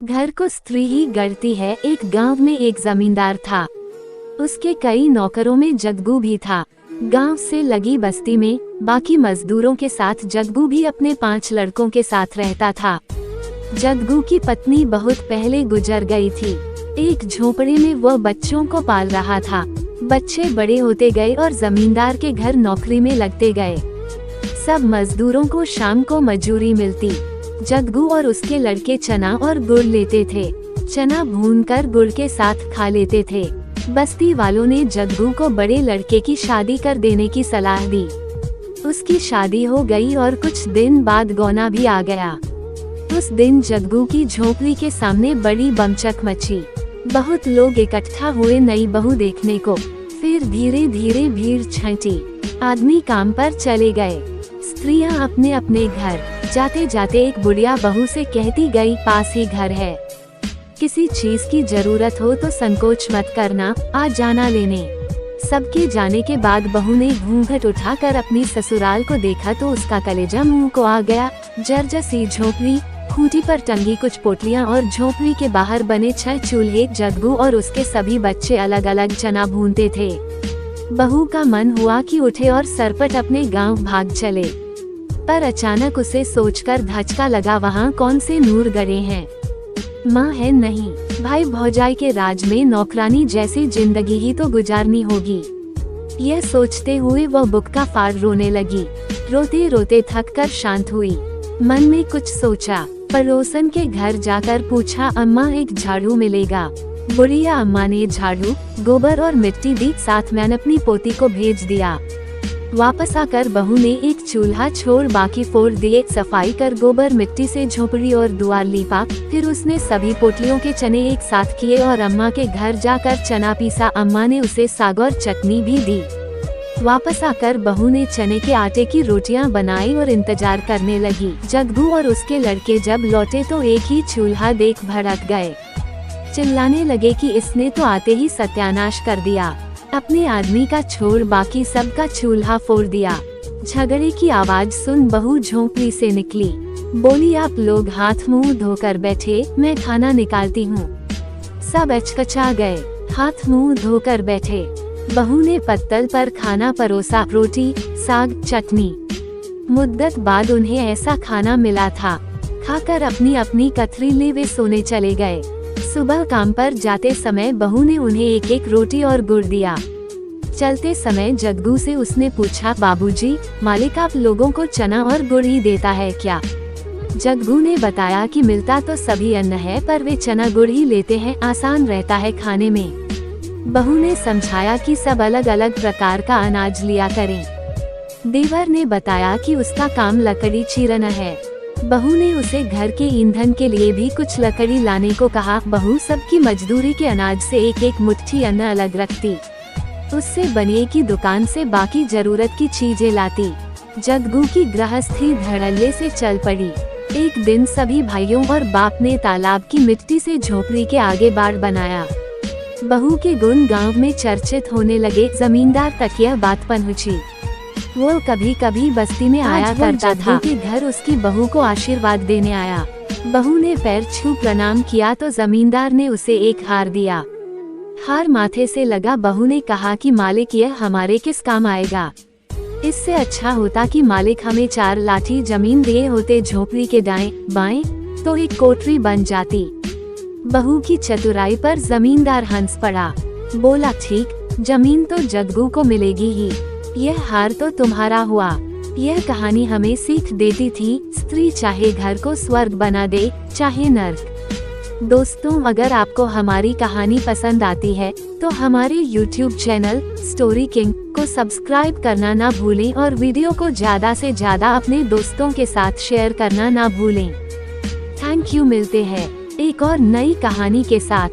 घर को स्त्री ही गढ़ती है। एक गांव में एक जमींदार था। उसके कई नौकरों में जग्गू भी था। गांव से लगी बस्ती में बाकी मजदूरों के साथ जग्गू भी अपने 5 लड़कों के साथ रहता था। जग्गू की पत्नी बहुत पहले गुजर गई थी। एक झोपड़े में वह बच्चों को पाल रहा था। बच्चे बड़े होते गए और जमींदार के घर नौकरी में लगते गए। सब मजदूरों को शाम को मजूरी मिलती। जग्गू और उसके लड़के चना और गुड़ लेते थे। चना भूनकर गुड़ के साथ खा लेते थे। बस्ती वालों ने जग्गू को बड़े लड़के की शादी कर देने की सलाह दी। उसकी शादी हो गई और कुछ दिन बाद गौना भी आ गया। उस दिन जग्गू की झोपड़ी के सामने बड़ी बमचक मची। बहुत लोग इकट्ठा हुए नई बहू देखने को। फिर धीरे धीरे भीड़ छंटी। आदमी काम पर चले गए। स्त्रियां अपने अपने घर। जाते जाते एक बुढ़िया बहू से कहती गई, पास ही घर है, किसी चीज की जरूरत हो तो संकोच मत करना, आ जाना लेने। सबके जाने के बाद बहू ने घूंघट उठाकर अपनी ससुराल को देखा तो उसका कलेजा मुंह को आ गया। जर्जर सी झोपड़ी, खूंटी पर टंगी कुछ पोटलियां और झोपड़ी के बाहर बने 6 चूल्हे। जग्गू और उसके सभी बच्चे अलग अलग चना भूनते थे। बहू का मन हुआ कि उठे और सरपट अपने गांव भाग चले, पर अचानक उसे सोचकर धचका लगा, वहाँ कौन से नूर गड़े हैं, माँ है नहीं, भाई भौजाई के राज में नौकरानी जैसी जिंदगी ही तो गुजारनी होगी। यह सोचते हुए वह बुक्का फाड़ रोने लगी। रोते रोते थक कर शांत हुई। मन में कुछ सोचा। पड़ोसन के घर जाकर पूछा, अम्मा एक झाड़ू मिलेगा? बुढ़िया अम्मा ने झाड़ू, गोबर और मिट्टी दी। साथ में अपनी पोती को भेज दिया। वापस आकर बहू ने एक चूल्हा छोड़ बाकी फोड़ दिए। सफाई कर गोबर मिट्टी से झोपड़ी और दुआर लीपा। फिर उसने सभी पोटलियों के चने एक साथ किए और अम्मा के घर जाकर चना पीसा। अम्मा ने उसे साग और चटनी भी दी। वापस आकर बहू ने चने के आटे की रोटियां बनाई और इंतजार करने लगी। जग्गू और उसके लड़के जब लौटे तो एक ही चूल्हा देख भड़क गए। चिल्लाने लगे कि इसने तो आते ही सत्यानाश कर दिया। अपने आदमी का छोड़ बाकी सबका चूल्हा फोड़ दिया। झगड़े की आवाज सुन बहू झोंपड़ी से निकली। बोली, आप लोग हाथ मुंह धोकर बैठे, मैं खाना निकालती हूँ। सब अचकचा गए, हाथ मुंह धोकर बैठे। बहू ने पत्तल पर खाना परोसा, रोटी, साग, चटनी। मुद्दत बाद उन्हें ऐसा खाना मिला था। खाकर अपनी अपनी कथरी ले वे सोने चले गए। सुबह काम पर जाते समय बहू ने उन्हें एक एक रोटी और गुड़ दिया। चलते समय जग्गू से उसने पूछा, बाबूजी, मालिक आप लोगों को चना और गुड़ ही देता है क्या? जग्गू ने बताया कि मिलता तो सभी अन्न है, पर वे चना गुड़ ही लेते हैं, आसान रहता है खाने में। बहू ने समझाया कि सब अलग अलग प्रकार का अनाज लिया करें। देवर ने बताया कि उसका काम लकड़ी चीरना है। बहू ने उसे घर के ईंधन के लिए भी कुछ लकड़ी लाने को कहा। बहू सबकी मजदूरी के अनाज से एक एक मुट्ठी अन्न अलग रखती। उससे बनिए की दुकान से बाकी जरूरत की चीजें लाती। जग्गू की गृहस्थी धड़ल्ले से चल पड़ी। एक दिन सभी भाइयों और बाप ने तालाब की मिट्टी से झोपड़ी के आगे बाड़ बनाया। बहू के गुण गांव में चर्चित होने लगे। जमींदार तक यह बात पहुंची। वो कभी कभी बस्ती में आया करता था। के घर उसकी बहू को आशीर्वाद देने आया। बहू ने पैर छू प्रणाम किया तो जमींदार ने उसे एक हार दिया। हार माथे से लगा। बहू ने कहा कि मालिक, यह हमारे किस काम आएगा? इससे अच्छा होता कि मालिक हमें 4 लाठी जमीन दिए होते। झोपड़ी के दाएं बाएं तो एक कोठरी बन जाती। बहू की चतुराई पर जमींदार हंस पड़ा। बोला, ठीक, जमीन तो जग्गू को मिलेगी ही, यह हार तो तुम्हारा हुआ। यह कहानी हमें सीख देती थी, स्त्री चाहे घर को स्वर्ग बना दे, चाहे नर्क। दोस्तों, अगर आपको हमारी कहानी पसंद आती है तो हमारे YouTube चैनल स्टोरी किंग को सब्सक्राइब करना ना भूलें और वीडियो को ज्यादा से ज्यादा अपने दोस्तों के साथ शेयर करना ना भूलें। Thank you. मिलते हैं एक और नई कहानी के साथ।